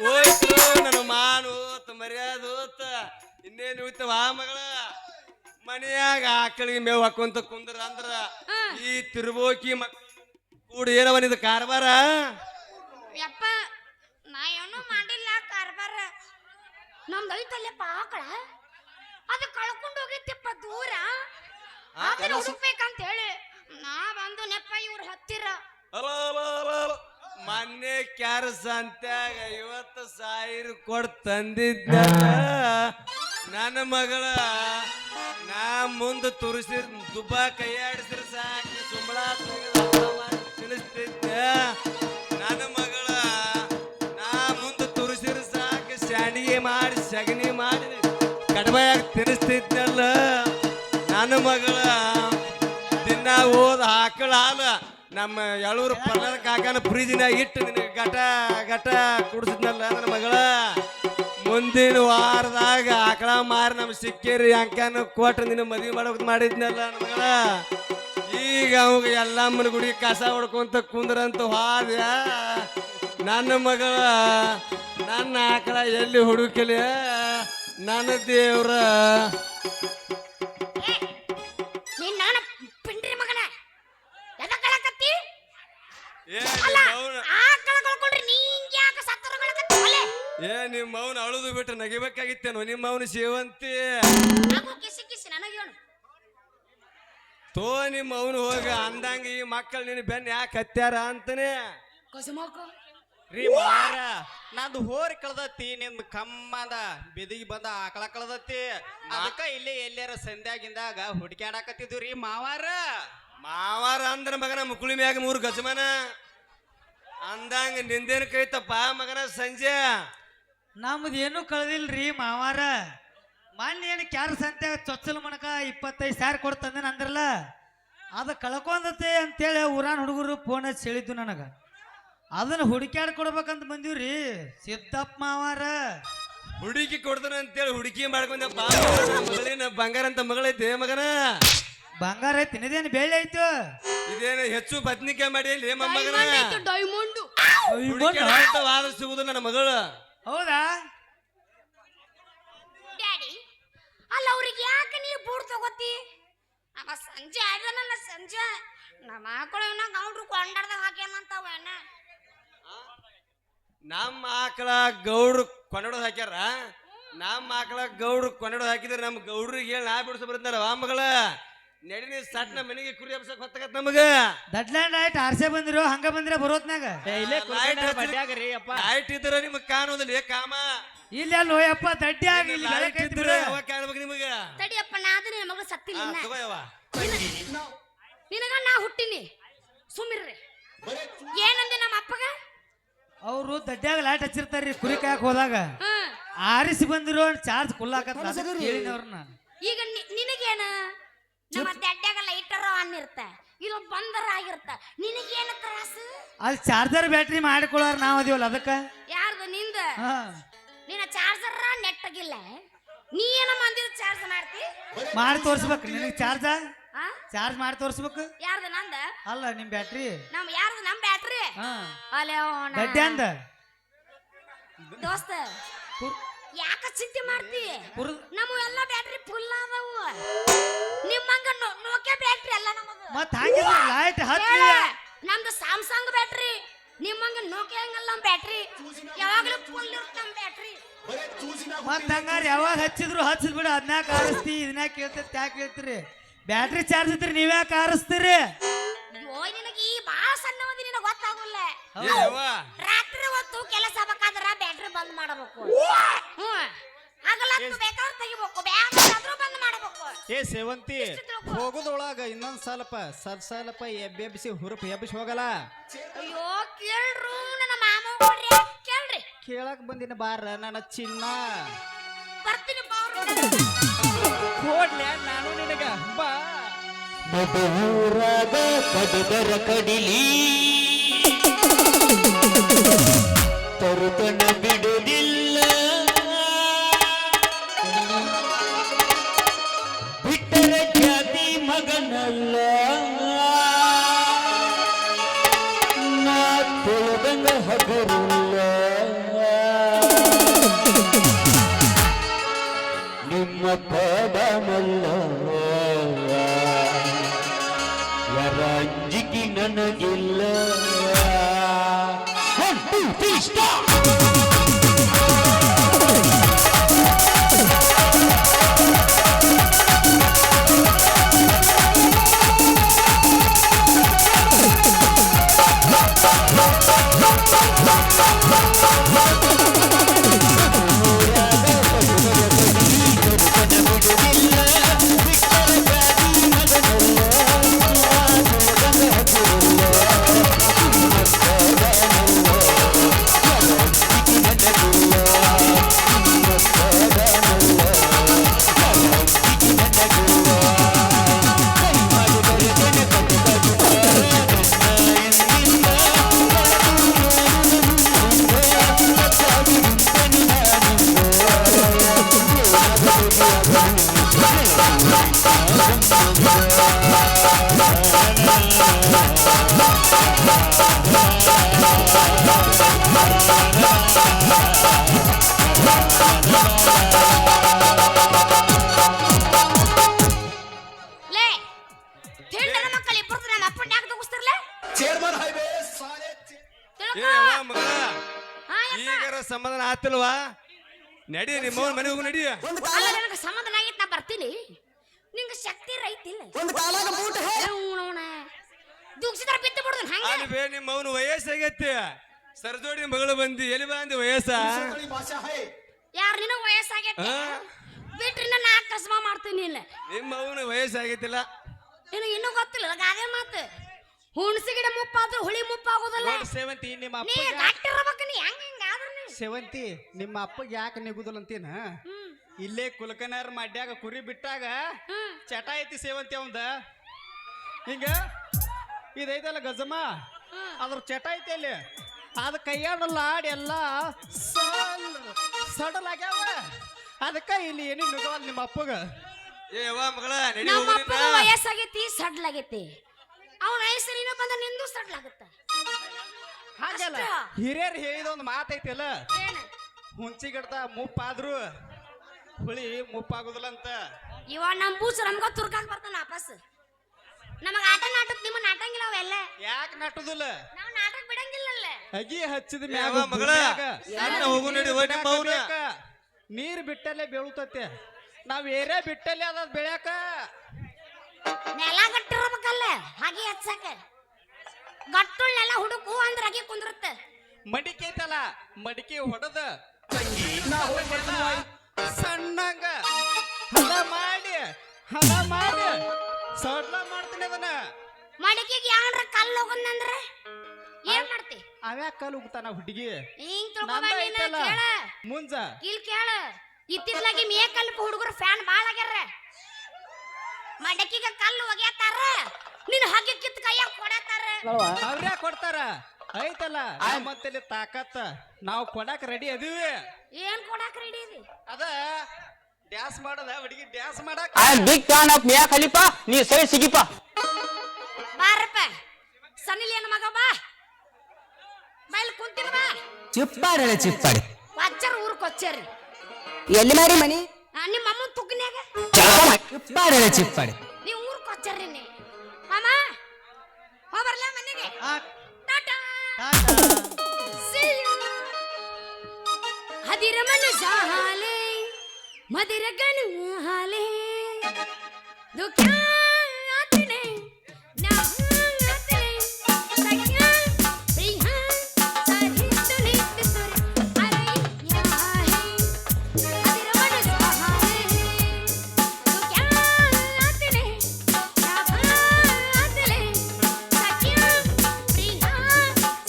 ಹೋಯ್ತು ನನ್ನ ಮಾನು ಮರ್ಯಾದ ಇನ್ನೇನು ಹೋಯ್ತವ ಮಗಳ ಮನೆಯಾಗ ಆಕಳಿಗೆ ಮೇವು ಹಾಕೊಂತ ಕುಂದ್ರ ಅಂದ್ರ ಈ ತಿರುಬೋಕಿ ಮಕ್ ಕೂಡ ಏನವನಿದ ಕಾರ್ಬಾರ ಯಪ್ಪ ನಾ ಏನೂ ಮಾಡಿಲ್ಲ ಕಾರ್ಬಾರ ನಮ್ದು ಐತಲ್ಲಪ್ಪ ಆಕಳ ಅದು ಕಳ್ಕೊಂಡು ಹೋಗಿತ್ತಪ್ಪ ದೂರ ಅದನ್ನ ಹುಡುಕ್ಬೇಕಂತ ಹೇಳಿ ನಾ ಬಂದು ನೆಪ್ಪ ಇವ್ರ ಹತ್ತಿರ ಮೊನ್ನೆ ಕ್ಯಾರ ಸಂತ್ಯಾಗ 50,000 ಕೊಟ್ಟು ತಂದಿದ್ದ ನನ್ನ ಮಗಳ ನಾ ಮುಂದೆ ತುರಿಸಿರ್ ದುಬ್ಬ ಕೈಯಾಡಿಸಿರ ಸಾಕಿ ಸುಂಬಳ ತಿನ್ನಿಸ್ತಿದ್ದ ನನ್ನ ಮಗಳ ನಾ ಮುಂದೆ ತುರಿಸಿರ ಸಾಕಿ ಶಾಣಿಗೆ ಮಾಡಿ ಸಗಣಿ ಮಾಡಿ ಕಡಿಮೆಯಾಗಿ ತಿನ್ನಿಸ್ತಿದ್ನಲ್ಲ ನನ್ನ ಮಗಳ ದಿನ ಓದ ಆಕಳ ಹಾಲ ನಮ್ಮ ಎಳೂರು ಪಲ್ಲರ ಕಾಕನ ಫ್ರಿಜ್ನಾಗ ಇಟ್ಟು ನಿನಗೆ ಗಟ ಕುಡಿಸಿದ್ನಲ್ಲ ನನ್ನ ಮಗಳ ಮುಂದಿನ ವಾರದಾಗ ಆಕಳ ಮಾರಿ ನಮ್ಮ ಸಿಕ್ಕೇರಿ ಅಂಕನ ಕೊಟ್ಟು ನಿನ್ನ ಮದುವೆ ಮಾಡೋಕೆ ಮಾಡಿದ್ನಲ್ಲ ನನ್ನ ಮಗಳ ಈಗ ಅವಾಗ ಎಲ್ಲಮ್ಮನ ಗುಡಿ ಕಸ ಹೊಡ್ಕೊಂತ ಕುಂದ್ರಂತ ಹೋದ್ಯ ನನ್ನ ಮಗಳ ನನ್ನ ಆಕಳ ಎಲ್ಲಿ ಹುಡುಕಲಿ ನನ್ನ ದೇವ್ರ ನೀನ್ ನಾನು ಪಿಂಡ್ರಿ ಮಗನ ಎದಕ್ಕಳಕತ್ತಿ ಆಕಳ ಕಳ್ಕೊಂಡ್ರಿ ನೀ ಹಿಂಗೆ ಯಾಕೆ ಸತ್ತರಗಳಕತ್ತಿ ನಿಮ್ಮ ಮೌನ ಅಳುದು ಬಿಟ್ಟು ನಗಿಬೇಕಾಗಿತ್ತೇನೋ ನಿಮ್ಮ ಮೌನ ಸೇವಂತಿ ಕಿಸಿ ಕಿಸಿ ನನಗೆ ಹೇಳು ತೋ ನಿಮ್ಮ ಮೌನ ಹೋಗ ಅಂದಂಗ ಈ ಮಕ್ಕಳು ನಿನ್ನ ಬೆನ್ನ ಯಾಕೆ ಹತ್ಯಾರ ಅಂತಾನೆ ಕಸಮಕ್ಕ ರೀ ಮಾರ ನಂದು ಹೋರಿ ಕಳ್ದತ್ತಿ ನಿಂದು ಕಮ್ಮದ ಬೆದಿಗೆ ಬಂದ ಆಕಳ ಕಳ್ದತ್ತಿ ಅದಕ್ಕ ಇಲ್ಲೇ ಎಲ್ಲಾರ ಸಂಧ್ಯಾಗಿಂದಾಗ ಹುಡುಕ್ಯಾಡಕತ್ತಿದ್ವಿ ರೀ ಮಾವಾರ ಅಂದ್ರ ಮಗನ ಮುಕುಳಿ ಮ್ಯಾಗ 3 ಗಜಮನ ಅಂದಂಗ ನಿಂದೇನು ಕೈತಪ್ಪ ಮಗನ ಸಂಜೆ ನಮ್ದು ಏನು ಕಳ್ದಿಲ್ರಿ ಮಾವಾರ ಮೊನ್ನೆ ಏನು ಕ್ಯಾರ ಸಂತ್ಯಾಗ ಚೊಚ್ಚಲ ಮಣಕ 25,000 ಕೊಡ್ತಂದೇನ ಅಂದ್ರಲ್ಲ ಅದು ಕಳ್ಕೊಂಡತೆ ಅಂತೇಳಿ ಊರಾನ್ ಹುಡುಗರು ಫೋನ್ ಹಚ್ಚಿ ಹೇಳಿದ್ದು ನನಗೆ ಅದನ್ನ ಹುಡುಕ್ಯಾಡ್ ಕೊಡ್ಬೇಕಂತ ಬಂದೀವ್ರಿ ಸಿದ್ದಪ್ಪ ಮಾವಾರ ಹುಡುಕಿ ಕೊಡ್ತಾನ ಅಂತೇಳಿ ಹುಡುಕಿ ಮಾಡ್ಕೊಂಡ ಮಗಳಿನ ಬಂಗಾರ ಅಂತ ಮಗಳೈತೆ ಮಗನ ಬಂಗಾರ ಐತಿ ಇದೇನು ಬೆಳ್ಳಿ ಆಯ್ತು ಇದೇನು ಹೆಚ್ಚು ಬದ್ನಿಕಾಯಿ ಮಾಡಿ ಮೊಮ್ಮಗನ ಡೈಮಂಡ್ ವಾದ ಸಿಗುದು ನನ್ನ ಮಗಳು ಹೌದಾ ಡ್ಯಾಡಿ ಅಲ್ಲ ಅವ್ರಿಗೆ ಯಾಕೆ ನೀವು ಬೂಡ್ ತಗೋತಿ ನಮ್ಮ ಸಂಜೆ ಆಯ್ದನಲ್ಲ ಸಂಜೆ ನಮ್ಮ ಮಕ್ಕಳು ಇನ್ನ ಗೌಡ್ರು ಕೊಂಡಾಡ್ದಾಗ ಹಾಕ್ಯಾನಂತಾವ ಅಣ್ಣ ನಮ್ಮ ಆಕಳ ಗೌಡ್ರು ಕೊಂಡೋದ್ ಹಾಕ್ಯಾರ ನಮ್ಮ ಆಕಳ ಗೌಡ್ರು ಕೊಂಡೋದ್ ಹಾಕಿದ್ರೆ ನಮ್ಮ ಗೌಡ್ರಿಗೆ ಹೇಳಿ ನಾ ಬಿಡಿಸ ಬರುತ್ತಾರ ವಾ ಮಗಳ ನಡಿನಿ ಸಟ್ನ ಮನೆಗೆ ಕುರಿ ಹಬ್ಸಕ್ ಹೊತ್ತಾಗತ್ ನಮಗ ದಡ್ಲ್ಯಾಂಡ್ ಆಯ್ತು ಆರ್ಸೆ ಬಂದಿರೋ ಹಂಗ ಬಂದ್ರೆ ಬರೋತ್ನಾಗ ಇಲ್ಲೇ ಕುಲ್ಕರ್ಣಿ ಬಡ್ಯಾಗ್ರಿ ಅಪ್ಪ ಲೈಟ್ ಇದ್ರ ನಿಮಗ್ ಕಾಣೋದಿಲ್ಲ ಕಾಮ ಇಲ್ಲಿ ಅಲ್ಲಿ ಹೋಯಪ್ಪ ದಡ್ಡಿ ಆಗಿ ಇಲ್ಲಿ ಲೈಟ್ ಬೆಳಕೈತಿ ಇದ್ರ ಬಿಡು. ಯಾವಾಗ ಕಾಣ್ಬೇಕು ನಿಮಗ ತಡಿಯಪ್ಪ ನಾ ಅದು ನಿನ್ನ ಮಗಳು ಸತ್ತಿಲ್ಲ ಇನ್ನ. ತಗೋಯವ್ವ ನಿನಗ ನಾ ಹುಟ್ಟಿನಿ ಸುಮ್ಮಿರ್ರಿ ಏನಂದೆ ನಮ್ಮ ಅಪ್ಪಗ ಅವ್ರು ದಡ್ಡ್ಯಾಗ ಲೈಟ್ ಹಚ್ಚಿರ್ತಾರ್ರಿ ಕುರಿ ಕಾಯಕ್ ಹೋದಾಗ ಹ್ಮ್ ಆರಿಸಿ ಬಂದಿರೋ ಚಾರ್ಜ್ ಕುಲ್ಲಾಕತ್ತ ಕೇಳಿನವ್ರನ್ನ ಈಗ ನಿನಗೇನ ನಮ್ಮ ದಡ್ಡ್ಯಾಗ ಲೈಟರ್ ಆನ್ ಇರ್ತ ಇದು ಬಂದರ ಆಗಿರ್ತ ನಿನಗೇನ ತ್ರಾಸು ಅಲ್ಲಿ ಚಾರ್ಜರ್ ಬ್ಯಾಟ್ರಿ ಮಾಡಿಕೊಳ್ಳಾರ ನಾವ್ ಅದೀವಲ್ಲ ಅದಕ್ಕ ಯಾರ್ದು ನಿಂದ ಹಾ ನಿನ್ನ ಚಾರ್ಜರ್ ನೆಟ್ಟಗಿಲ್ಲ ನೀ ಏನ ಮಂದಿರ ಚಾರ್ಜ್ ಮಾಡ್ತಿ ಮಾಡಿ ತೋರ್ಸ್ಬೇಕು ನಿನಗೆ ಚಾರ್ಜ ಆ ಚಾರ್ಜ್ ಮಾಡಿ ತೋರ್ಸ್ಬೇಕು ಯಾರ್ದು ನಂದ ಅಲ್ಲ ನಿಮ್ ಬ್ಯಾಟ್ರಿ ಯಾರ್ದು ನಮ್ ಬ್ಯಾಟ್ರಿ ಹಾ ಅಲೆ ದಡ್ಡಿ ಅಂದ ದೋಸ್ತ ಯಾಕ ಚಿಂತೆ ಮಾಡ್ತಿ ನಮ್ಮ ಎಲ್ಲ ಬ್ಯಾಟ್ರಿ ಫುಲ್ ಅದಾವು ನಿಮ್ಮಂಗ ನೋಕಿಯಾ ಬ್ಯಾಟ್ರಿ ಅಲ್ಲ ನಮ್ಮದು ಮತ್ ಹಾಗಿದ್ರೆ ಲೈಟ್ ಹತ್ತಿ ನಮ್ದು ಸ್ಯಾಮ್ಸಂಗ್ ಬ್ಯಾಟ್ರಿ ನಿಮ್ಮಂಗ ನೋಕಿಯಾ ಹಂಗಲ್ಲ ನಮ್ ಬ್ಯಾಟ್ರಿ ಯಾವಾಗ್ಲೂ ಫುಲ್ ಇರುತ್ತೆ ನಮ್ ಬ್ಯಾಟ್ರಿ ಮತ್ ಹಂಗಾರ ಯಾವಾಗ ಹಚ್ಚಿದ್ರು ಹಚ್ಚಿದ್ ಬಿಡು ಅದನ್ಯಾಕ ಆರಿಸ್ತಿ ಇದನ್ಯಾಕ ಕೇಳ್ತೈತಿ ಯಾಕೆ ಕೇಳ್ತೀರಿ ಬ್ಯಾಟ್ರಿ ಚಾರ್ಜ್ ಇದ್ರಿ ನೀವ್ಯಾಕೆ ಆರಿಸ್ತೀರಿ ಅಯ್ಯೋ ನಿನಗೆ ಈ ಬಾಳ ಸಣ್ಣವದಿ ನಿನಗೆ ಗೊತ್ತಾಗಲ್ಲ ರಾತ್ರಿ ಹೊತ್ತು ಕೆಲಸ ಬೇಕಾದ್ರ ಬ್ಯಾಟ್ರಿ ಬಂದ್ ಮಾಡಬೇಕು ಹಗಲತ್ತು ಬೇಕಾದ್ರೆ ತೆಗಿಬೇಕು ಬ್ಯಾಟ್ರಿ ಬಂದ್ ಮಾಡಬೇಕು ಏ ಸೇವಂತಿ ಹೋಗೋದೊಳಗ ಇನ್ನೊಂದ್ ಸ್ವಲ್ಪ ಎಬ್ಬೆಬ್ಬಿಸಿ ಹುರುಪ್ ಎಬ್ಬಿಸಿ ಹೋಗಲ್ಲ ಅಯ್ಯೋ ಕೇಳ್ರು ನನ್ನ ಮಾಮ ಕೊಡ್ರಿ ಕೇಳ್ರಿ ಕೇಳಕ್ ಬಂದಿನ ಬಾರ ನನ್ನ ಚಿನ್ನ ಬರ್ತೀನಿ ಬಾರು ಕೊಡ್ಲೆ ನಾನು ನಿನಗ ಬಾ ಮಧುರಾಗ ಪದದರ ಕಡಿಲಿ ತರುತನ ಬಿಡುವುದಿಲ್ಲ ಬಿಟ್ಟರೆ ಜಾತಿ ಮಗನಲ್ಲ ನಾ ತೊಳೆದಂಗ ಹಗರಿಲ್ಲ ನಿಮ್ಮ ಪದಮಲ್ಲ ವರಂಜಿಗೆ ನನಗಿಲ್ಲ ಲೇ ತಿಂಡನ ಮಕ್ಕಳು ಇಬ್ಬರು ನಮ್ಮ ಅಪ್ಪನ ಯಾಕೆ ತಗೋಸ್ತಿರ್ಲೆ ಚೇರ್ಮನ್ ಹೈವೇ ತಿಳ್ಕೊ ಮಗಳ ಹಾ ಯಪ್ಪ ಈಗಾರ ಸಮಾಧಾನ ಆತಿಲ್ವಾ ನಡಿ ನಿಮ್ಮ ಮನೆ ಹೋಗು ನಡಿ ಅಲ್ಲ ನನಗೆ ಸಮಾಧಾನ ಆಗೈತೆ ನಾ ಬರ್ತೀನಿ ನಿಂಗೆ ಶಕ್ತಿ ರೈತಿಲ್ಲ ದುಗ್ಸಿದ್ರ ಬಿದ್ದು ಬಿಡುದು ಹಂಗ ಅಲ್ಲಿ ಬೇ ನಿಮ್ಮ ಅವನು ವಯಸ್ಸಾಗೈತಿ ಸರ್ಜೋಡಿ ಮಗಳು ಬಂದಿ ಎಲ್ಲಿ ಬಂದಿ ವಯಸ್ಸ ಯಾರು ನಿನಗ ವಯಸ್ಸಾಗೈತೆ ಹಾ? ಬಿಟ್ರಿ ನಾ ಕಸ್ಮ ಮಾಡ್ತೀನಿ ಇಲ್ಲ ನಿಮ್ಮ ಅವನು ವಯಸ್ಸಾಗೈತಿಲ್ಲ ನಿನಗೆ ಇನ್ನೂ ಗೊತ್ತಿಲ್ಲ ಗಾದೆ ಮಾತು ಹುಣಸಿ ಗಿಡ ಮುಪ್ಪಾದ್ರು ಹುಳಿ ಮುಪ್ಪಾಗೋದಲ್ಲ ನೋಡ್ ಸೇವಂತಿ ನಿಮ್ಮ ನೀ ಅಪ್ಪಗ ಗಟ್ಟಿರ್ಬೇಕು ನೀ ಹೆಂಗ ಆದ್ರ ನೀ ಸೇವಂತಿ ನಿಮ್ಮ ಅಪ್ಪಗ ಯಾಕೆ ನೆಗುದಿಲ್ಲ ಅಂತೀನ ಹ್ಮ್ ಇಲ್ಲೇ ಕುಲಕನಾರ್ ಮಾಡ್ಯಾಗ ಕುರಿ ಬಿಟ್ಟಾಗ ಹ್ಮ್ ಚಟ ಐತಿ ಸೇವಂತಿ ಅವಂದ ಹಿಂಗ ಇದೈತಲ್ಲ ಗಜಮ ಅದ್ರ ಚಟ ಐತಿ ಅಲ್ಲಿ ಅದ ಕೈಯಾಡ ಲಾಡ್ ಎಲ್ಲ ಸಡಲ್ ಆಗ್ಯಾವ ಅದಕ್ಕ ಇಲ್ಲಿ ಏನು ನುಗವಲ್ ನಿಮ್ಮ ಅಪ್ಪಗ ಏ ಅವ್ವ ಮಗಳ ನಡಿ ನಮ್ಮ ಹೋಗುನಿಂದ. ಅಪ್ಪಗೂ ವಯಸ್ಸಾಗೈತಿ ಸಡ್ಲಾಗೈತಿ ಅವನ ವಯಸ್ಸಿನ ಬಂದ ನಿಂದು ಸಡ್ಲಾಗತ್ತ ಹಾಗಲ್ಲ ಅಷ್ಟ. ಹಿರಿಯರ್ ಹೇಳಿದ ಒಂದು ಮಾತೈತಿಲ್ಲ ಏನ ಹುಂಚಿ ಗಿಡದ ಮುಪ್ಪಾದ್ರು ಹುಳಿ ಮುಪ್ಪಾಗುದಿಲ್ಲ ಅಂತ ಇವ ನಮ್ ಬೂಸ್ ನಮ್ಗ ತುರ್ಕಾಕ್ ಬರ್ತಾನ ವಾಪಸ್ ನಮಗ ಆಟ ನಾಟಕ್ ನಿಮ್ಮ ನಾಟಂಗಿಲ್ಲ ಅವೆಲ್ಲ ಯಾಕೆ ನಟ್ಟುದಿಲ್ಲ ನಾವು ನಾಟಕ ಬಿಡಂಗಿಲ್ಲಲ್ಲ ಅಗಿ ಹಚ್ಚಿದ ಏ ಮ್ಯಾಗ ಅವ್ವ ಮಗಳ ಸಣ್ಣ ಹೋಗು ನಡಿ ಹೋಗಿ ನಿಮ್ಮ ಅವ್ನ. ನೀರ್ ಬಿಟ್ಟಲ್ಲೇ ಬೆಳುತ್ತತೆ ನಾವ್ ಏರೇ ಬಿಟ್ಟಲ್ಲೇ ಅದ ಬೆಳ್ಯಾಕ ನೆಲ ಗಟ್ಟಿರ್ಬೇಕಲ್ಲ ಹಾಗೆ ಹಚ್ಚಕ ಗಟ್ಟುಳ್ನೆಲ್ಲ ಹುಡುಕು ಅಂದ್ರ ಹಾಗೆ ಕುಂದ್ರತ್ತ ಮಡಿಕೆ ಐತಲ್ಲ ಮಡಿಕೆ ಹೊಡೆದ ಸಣ್ಣಂಗ ಹದ ಮಾಡಿ ಸಡ್ಲ ಮಾಡ್ತೀನಿ ಅದನ್ನ ಮಡಿಕೆಗೆ ಯಾರ ಕಲ್ಲು ಹೋಗಂದ್ರ ಏನ್ ಮಾಡ್ತಿ ಅವ್ಯಾಕ ಕಲ್ ಉಗ್ತಾನ ಹುಡುಗಿ ಹಿಂಗ್ ನಂದ ತಿಳ್ಕೊಬೇಡ ಐತಲ್ಲ ಕೇಳ ಮುಂಜ ಇಲ್ಲಿ ಕೇಳ ಇತ್ತಿತ್ಲಾಗಿ ಮೇಕಲ್ಪ ಹುಡುಗರು ಫ್ಯಾನ್ ಬಾಳ ಆಗ್ಯಾರ ಮಡಕಿಗೆ ಕಲ್ಲು ಒಗ್ಯಾತಾರ ನಿನ್ನ ಹಾಗೆ ಕಿತ್ ಕೈಯಾಗ ಕೊಡತಾರ ಅವ್ರ್ಯಾ ಕೊಡ್ತಾರ ಐತಲ್ಲ ನಮ್ಮಂತಲ್ಲಿ ತಾಕತ್ತ ನಾವು ಕೊಡಾಕ ರೆಡಿ ಅದೀವಿ ಏನ್ ಕೊಡಾಕ ರೆಡಿ ಇದೆ ಅದ ಡ್ಯಾನ್ಸ್ ಮಾಡದ ಹುಡುಗಿ ಡ್ಯಾನ್ಸ್ ಮಾಡಾಕ I am big fan of Mia Khalifa ನೀ ಸರಿ ಸಿಗಿಪ್ಪ ಬಾರಪ್ಪ ಸನಿಲ್ ಏನ ಮಗ ಬಾ ಬೈಲ್ ಕುಂತಿನ ಬಾ ಚಿಪ್ಪಾಡಿ ಚಿಪ್ಪಾಡಿ ವಚ್ಚರ್ ಊರ್ ಕೊಚ್ಚರಿ ಎಲ್ಲಿ ಮಾರಿ ಮನಿ ನಿಮ್ಮ ಅಮ್ಮನ ತುಗ್ನ್ಯಾಗ ಚಿಪ್ಪಾಡಿ ಚಿಪ್ಪಾಡಿ ನೀ ಊರ್ ಕೊಚ್ಚರಿ ನೀ ಮಾಮ ಹೋಗ್ಬರ್ಲ ಮನೆಗೆ ಟಾಟಾ See you. ಹದಿರ ಮನುಷ್ಯ ಹಾಲೆ ಮದಿರ ಗನು ಹಾಲೆ ದುಃಖ ಆತನೆ ನಾ ಆತನೆ ಸಖ್ಯ ಪ್ರಿಯ ಸಾಹಿ ತುನಿ ತುರಿ ಅರೆ ಯಾ ಹೈ ಹದಿರ ಮನುಷ್ಯ ಹಾಲೆ ದುಃಖ ಆತನೆ ನಾ ಆತನೆ ಸಖ್ಯ ಪ್ರಿಯ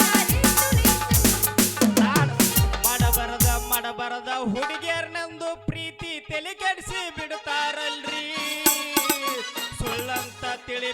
ಸಾಹಿ ತುನಿ ಮಾಡಬರದ ಹುಡುಗಿಯರ್ನಂದು ಪ್ರೀತಿ ತಲೆ ಕೆಡಿಸಿ